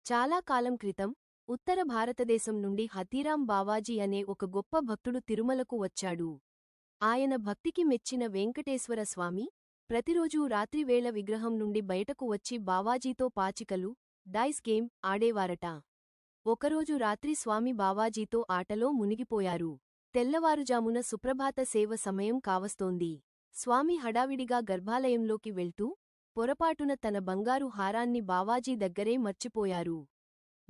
చాలా కాలం క్రితం ఉత్తర భారతదేశం నుండి హతీరాం బావాజీ అనే ఒక గొప్ప భక్తుడు తిరుమలకు వచ్చాడు. ఆయన భక్తికి మెచ్చిన వెంకటేశ్వర స్వామి ప్రతిరోజూ రాత్రివేళ విగ్రహం నుండి బయటకు వచ్చి బావాజీతో పాచికలు, డైస్ గేమ్ ఆడేవారట. ఒకరోజు రాత్రి స్వామి బావాజీతో ఆటలో మునిగిపోయారు. తెల్లవారుజామున సుప్రభాత సేవ సమయం కావస్తోంది. స్వామి హడావిడిగా గర్భాలయంలోకి వెళ్తూ పొరపాటున తన బంగారు హారాన్ని బావాజీ దగ్గరే మర్చిపోయారు.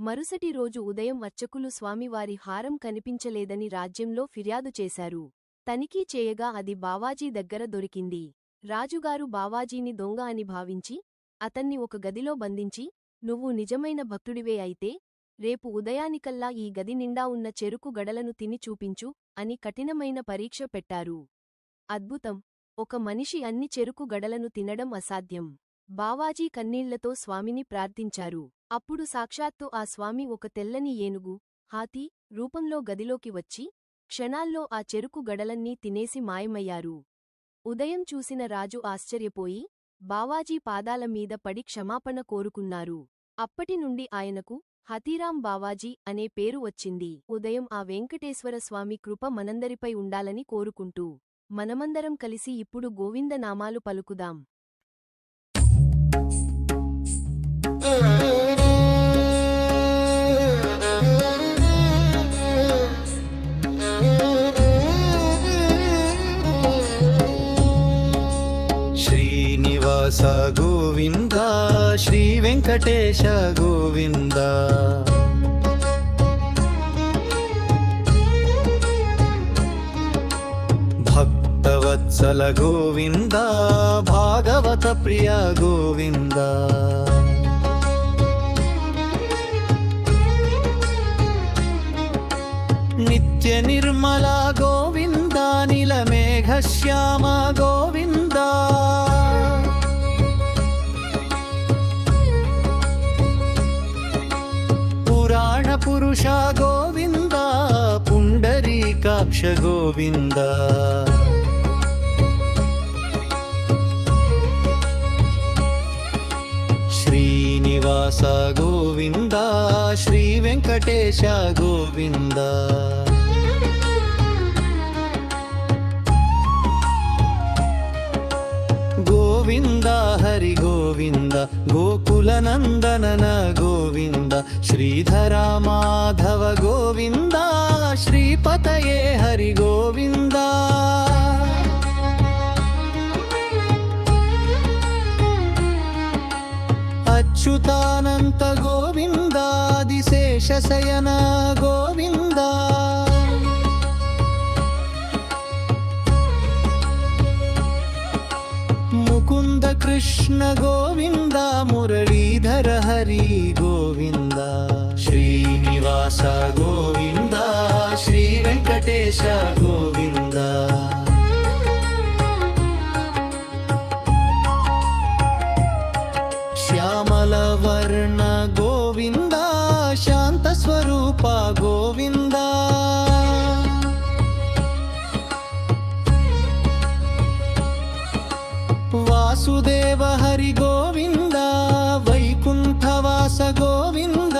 మరుసటి రోజు ఉదయం అర్చకులు స్వామివారి హారం కనిపించలేదని రాజ్యంలో ఫిర్యాదు చేశారు. తనిఖీ చేయగా అది బావాజీ దగ్గర దొరికింది. రాజుగారు బావాజీని దొంగ అని భావించి అతన్ని ఒక గదిలో బంధించి, "నువ్వు నిజమైన భక్తుడివే అయితే రేపు ఉదయానికల్లా ఈ గది నిండా ఉన్న చెరుకు గడలను తిని చూపించు" అని కఠినమైన పరీక్ష పెట్టారు. అద్భుతం! ఒక మనిషి అన్ని చెరుకు గడలను తినడం అసాధ్యం. బావాజీ కన్నీళ్లతో స్వామిని ప్రార్థించారు. అప్పుడు సాక్షాత్తు ఆ స్వామి ఒక తెల్లని ఏనుగు, హాతీ రూపంలో గదిలోకి వచ్చి క్షణాల్లో ఆ చెరుకు గడలన్నీ తినేసి మాయమయ్యారు. ఉదయం చూసిన రాజు ఆశ్చర్యపోయి బావాజీ పాదాల మీద పడి క్షమాపణ కోరుకున్నారు. అప్పటినుండి ఆయనకు హతీరాం బావాజీ అనే పేరు వచ్చింది. ఉదయం ఆ వెంకటేశ్వర స్వామి కృప మనందరిపై ఉండాలని కోరుకుంటూ మనమందరం కలిసి ఇప్పుడు గోవింద నామాలు పలుకుదాం. శ్రీనివాస గోవింద, శ్రీ వెంకటేశ గోవింద. భక్తవత్సల గోవింద, భాగవత ప్రియ గోవింద. నిత్య నిర్మల గోవింద, నీలమేఘ శ్యామ గోవింద. పురాణ పురుష గోవింద, పుండరీకాక్ష గోవింద. శ్రీనివాస గోవింద, శ్రీ వెంకటేశ గోవింద. గోవింద హరి గోవింద, గోకులనందనన గోవింద. శ్రీధర మాధవ గోవింద, శ్రీపతయే హరి గోవింద. అచ్యుతానంత గోవింద, ఆదిశేషశయన గోవింద. ముకుంద కృష్ణ గోవింద, మురళీధర హరి గోవింద. శ్రీనివాస గోవింద, శ్రీ వెంకటేశ గోవింద. శ్యామల వర్ణ గోవింద, శాంత స్వరూప గోవింద. వాసుదేవ హరి గోవింద, వైకుంఠవాస గోవింద.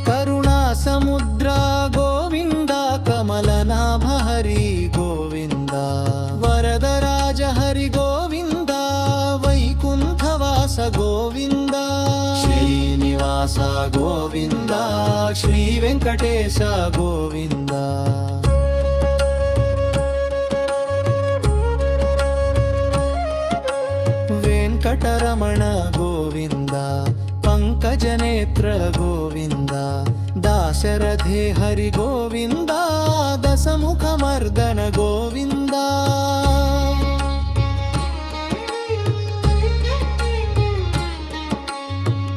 కరుణా సముద్ర గోవింద, కమలనాభ హరి గోవింద. వరదరాజ హరి గోవింద, వైకుంఠవాస గోవింద. శ్రీనివాస గోవింద, శ్రీ వెంకటేశ గోవింద. వెంకటరమణ గోవింద, పంకజనేత్ర గోవింద. దాశరథే హరి గోవింద, దశముఖమర్దన గోవింద.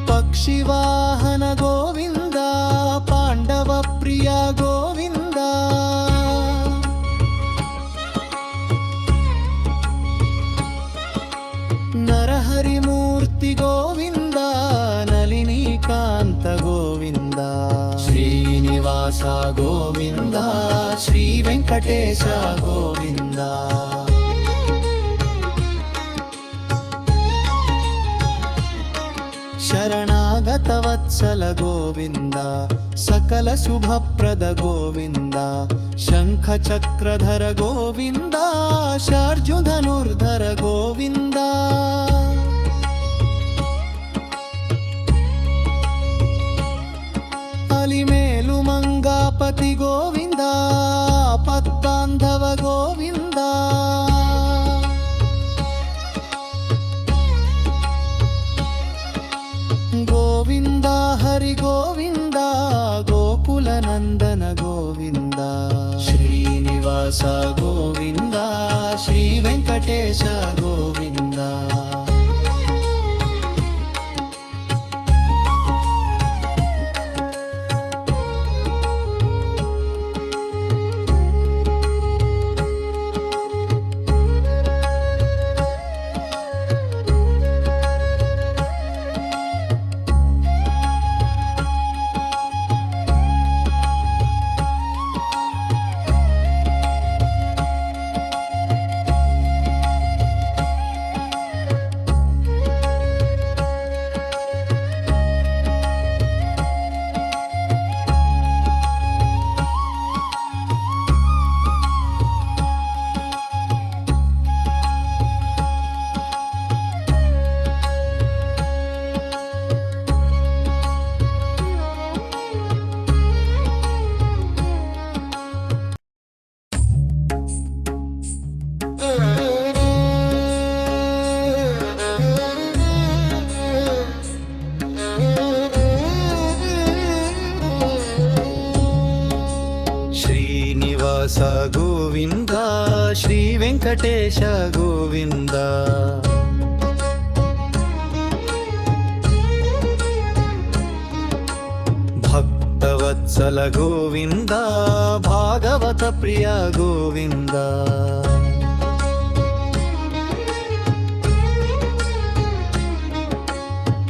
పక్షివాహన గోవింద, పాండవ ప్రియ గోవింద. నరహరిమూర్తి గోవింద, నళినీకాంత గోవింద. శ్రీనివాస గోవింద, శ్రీ వెంకటేశ గోవింద. ಶರಣಾಗತ ವತ್ಸಲ ಗೋವಿಂದ ಸಕಲ ಶುಭಪ್ರದ ಗೋವಿಂದ ಶಂಖ ಚಕ್ರಧರ ಗೋವಿಂದ ಶಾರ್ಜುಧನುರ್ಧರ ಗೋವಿಂದ ಅಲಿಮೇಲು ಮಂಗಾಪತಿ ಗೋವಿಂದ ಪತ್ತಾಂಧವ ಗೋವಿಂದ ಗೋವಿಂದ ಹರಿ ಗೋವಿಂದ ಗೋಕುಲ ನಂದನ ಗೋವಿಂದ ಶ್ರೀನಿವಾಸ ಗೋವಿಂದ ಶ್ರೀ ವೆಂಕಟೇಶ ಗೋವಿಂದ ಶ್ರೀನಿವಾಸ ಗೋವಿಂದ ಶ್ರೀ ವೆಂಕಟೇಶ ಗೋವಿಂದ ಭಕ್ತವತ್ಸಲ ಗೋವಿಂದ ಭಾಗವತ ಪ್ರಿಯ ಗೋವಿಂದ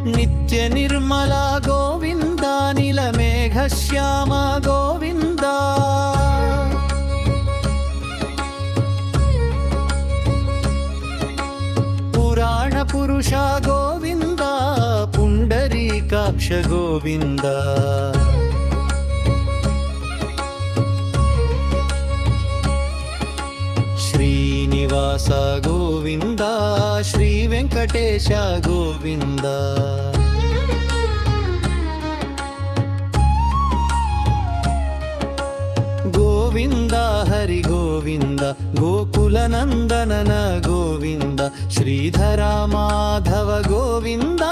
ನಿತ್ಯ ನಿರ್ಮಲ ಗೋವಿಂದ ನೀಲಮೇಘ ಶ್ಯಾಮ ಗೋವಿಂದ ಪುರಾಣ ಪುರುಷ ಗೋವಿಂದ ಪುಂಡರೀಕಾಕ್ಷ ಗೋವಿಂದ ಶ್ರೀನಿವಾಸ ಗೋವಿಂದ ಶ್ರೀ ವೆಂಕಟೇಶ ಗೋವಿಂದ ಗೋವಿಂದ ಹರಿ ಗೋವಿಂದ ಗೋಕುಲ ನಂದನನ ಗೋವಿಂದ ಶ್ರೀಧರ ಮಾಧವ ಗೋವಿಂದ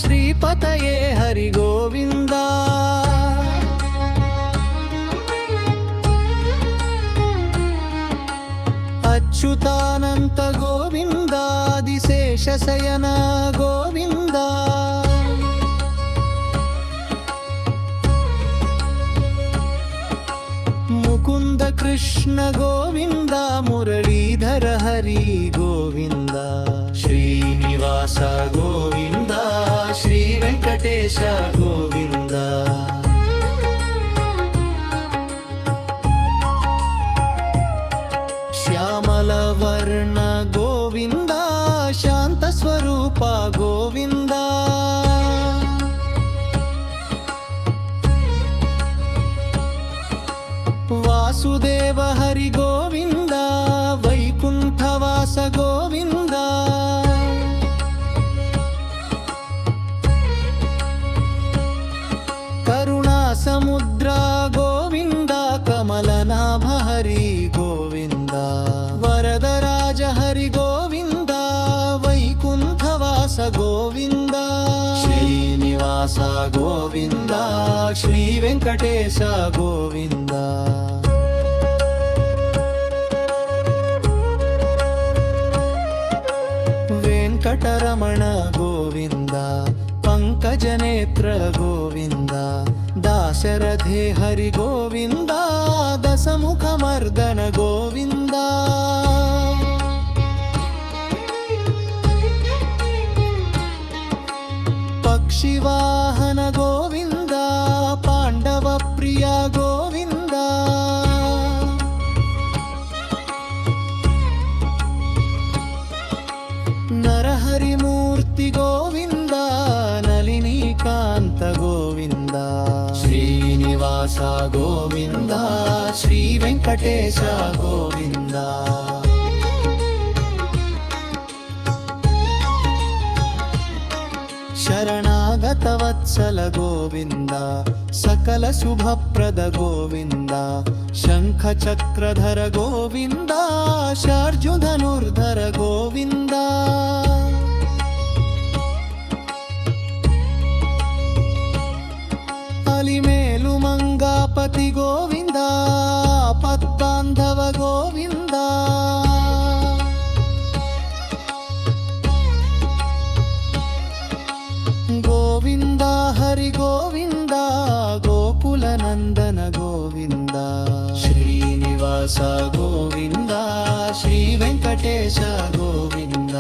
ಶ್ರೀಪತಯೇ ಹರಿ ಗೋವಿಂದ ಅಚ್ಯುತಾನಂತ ಗೋವಿಂದ ಆದಿಶೇಷ ಶಯನ ಗೋವಿಂದ ಮುಕುಂದ ಕೃಷ್ಣ ಗೋವಿಂದ ಮುರಳೀಧರ ಹರಿ ಗೋವಿಂದ ಶ್ರೀನಿವಾಸ ಗೋವಿಂದ ಶ್ರೀ ವೆಂಕಟೇಶ ಗೋವಿಂದ ಶ್ಯಾಮಲ ವರ್ಣ ಗೋವಿಂದ ಶಾಂತ ಸ್ವರೂಪ ಗೋವಿಂದ ವಾಸುದೇವ ಹರಿ ಗೋವಿಂದ ವೈಕುಂಠವಾಸ ಗೋವಿಂದ ಕರುಣಾ ಸಮುದ್ರ ಗೋವಿಂದ ಕಮಲನಾಭ ಹರಿ ಗೋವಿಂದ ವರದರಾಜ ಹರಿ ಗೋವಿಂದ ವೈಕುಂಠವಾಸ ಗೋವಿಂದ ಶ್ರೀನಿವಾಸ ಗೋವಿಂದ ಶ್ರೀ ವೆಂಕಟೇಶ ಗೋವಿಂದ ವೆಂಕಟರಮಣ ಗೋವಿಂದ ಪಂಕಜನೇತ್ರ ಗೋವಿಂದ ದಾಶರಥಿ ಹರಿ ಗೋವಿಂದ ದಶಮುಖ ಮರ್ದನ ಗೋವಿಂದ ಪಕ್ಷಿವಾಹನ ಗೋವಿಂದ ಪಾಂಡವ ಪ್ರಿಯ ಗೋವಿಂದ ನರಹರಿ ಮೂರ್ತಿ ಗೋವಿಂದ ನಲಿನಿ గోవింద శ్రీ వెంకటేశ గోవింద శరణాగత వత్సల గోవింద సకల శుభప్రద గోవింద శంఖ చక్రధర గోవింద శార్జుధనుర్ధర గోవింద అలిమేలు మంగాపతి గోవింద పద్బాంధవ గోవింద గోవింద హరి గోవింద గోకుల నందన గోవింద శ్రీనివాస గోవింద శ్రీ వెంకటేశ గోవింద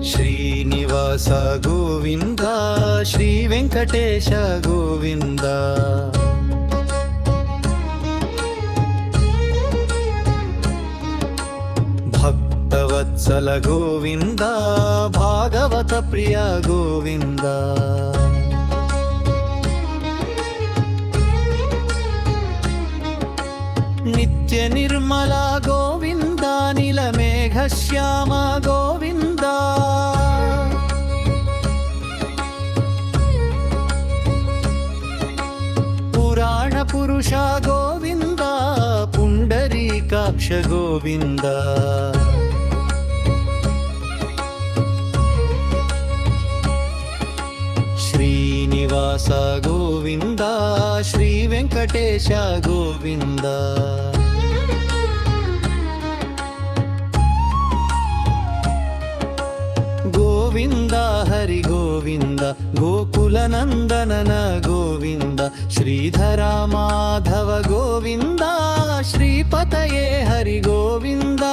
శ్రీనివాస గోవింద శ్రీ వెంకటేశ గోవింద భక్తవత్సల గోవింద భాగవత ప్రియ గోవింద నిత్య నిర్మల గోవింద నీలమేఘ శ్యామ గోవింద పురాణ పురుష గోవింద పుండరీకాక్ష గోవింద శ్రీనివాస గోవింద శ్రీ వెంకటేశ గోవింద గోవింద హరి గోవింద గోకుల నందనన గోవింద శ్రీధర మాధవ గోవింద శ్రీపతయే హరి గోవింద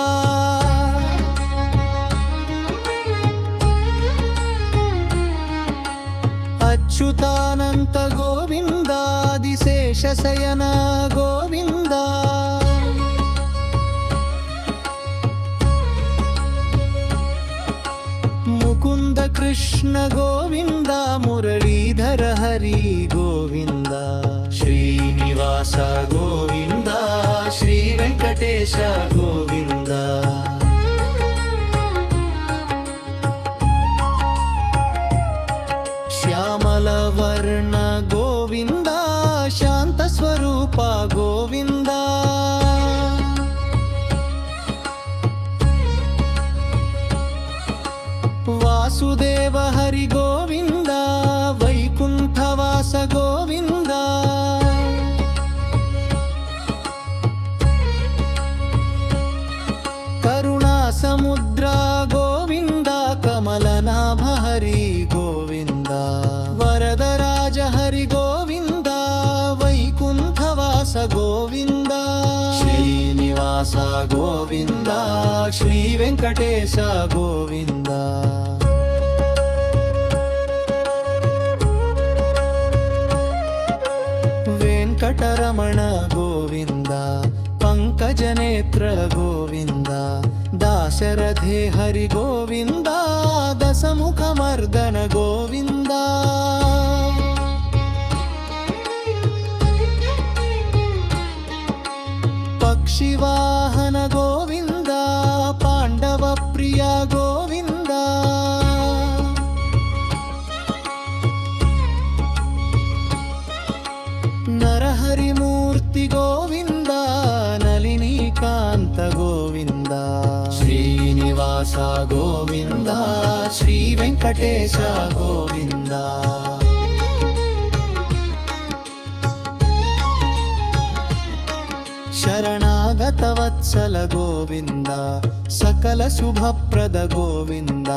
అచ్యుతానంత గోవిందాదిశేష శయన గోవింద ముకుంద కృష్ణ గోవింద మురళీధర హరి గోవింద శ్రీనివాస గోవింద శ్రీ వెంకటేశ గోవింద శ్యామల వర్ణ గోవింద శాంత స్వరూప గోవింద వాసుదేవ హరి గోవింద వైకుంఠవాస గోవింద కరుణా సముద్ర గోవింద కమలనాభ హరి గోవింద వరదరాజ హరి గోవింద వైకుంఠవాస గోవింద శ్రీనివాస గోవింద శ్రీ వెంకటేశ గోవింద వెంకటరమణ గోవింద పంకజనేత్ర గోవింద దాశరథే హరి గోవింద దశముఖమర్దన గోవింద పక్షివాహన గోవింద పాండవ ప్రియ గోవింద శ్రీనివాస గోవింద శ్రీ వెంకటేశ గోవింద శరణాగత వత్సల గోవింద సకల శుభప్రద గోవింద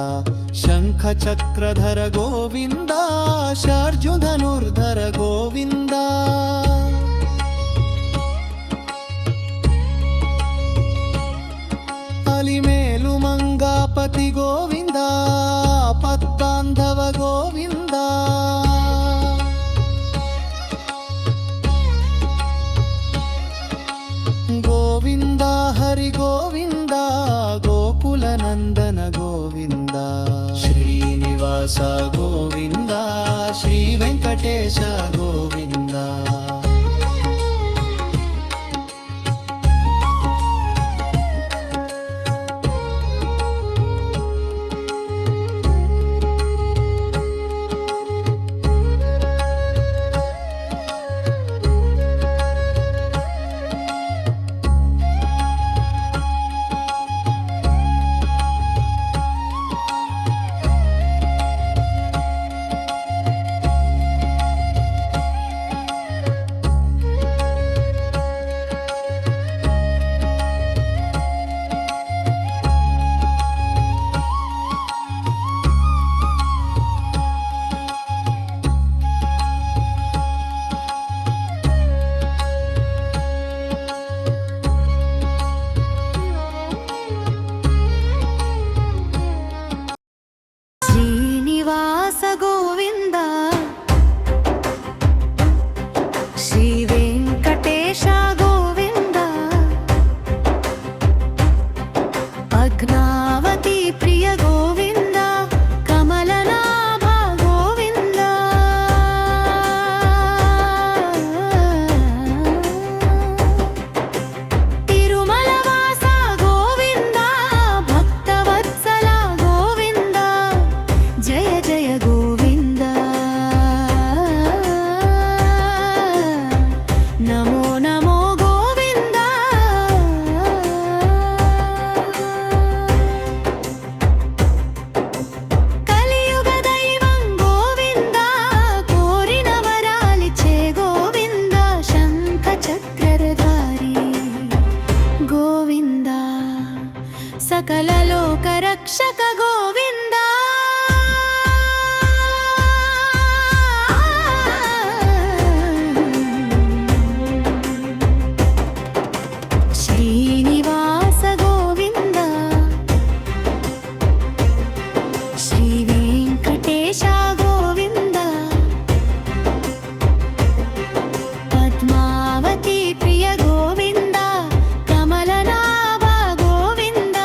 శంఖ చక్రధర గోవింద శార్జుధనుర్ధర గోవింద అలిమేలు మంగాపతి గోవింద పద్బాంధవ గోవింద గోవింద హరి గోవింద గోకుల నందన గోవింద శ్రీనివాస గోవింద శ్రీ వెంకటేశ గోవింద శ్రీనివాస గోవింద శ్రీ వెంకటేశ గోవింద పద్మావతి ప్రియ గోవింద కమలనాభ గోవింద తిరుమల వాస గోవింద భక్తవత్సల గోవింద జయ జయ గోవింద నమో నమో గోవింద కలియుగ దైవం గోవింద కోరిన వరాలిచ్చే గోవింద శంఖ చక్రధారి గోవింద సకల లోక రక్షక గోవింద శ్రీనివాస గోవింద శ్రీ వెంకటేశ గోవింద పద్మావతి ప్రియ గోవింద కమలనాభ గోవింద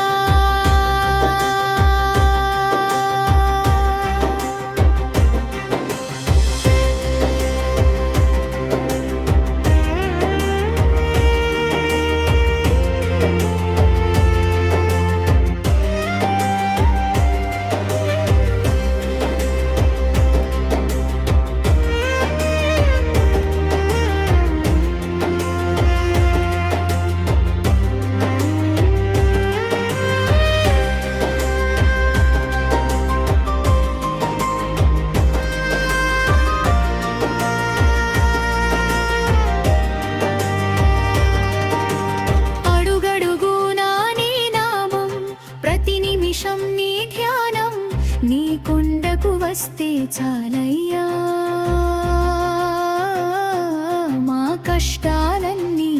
అడుగడుగునా నీ నామం ప్రతి నిమిషం నీ ధ్యానం నీ కొండకు వస్తే చాలయ్యా మా కష్టాలన్నీ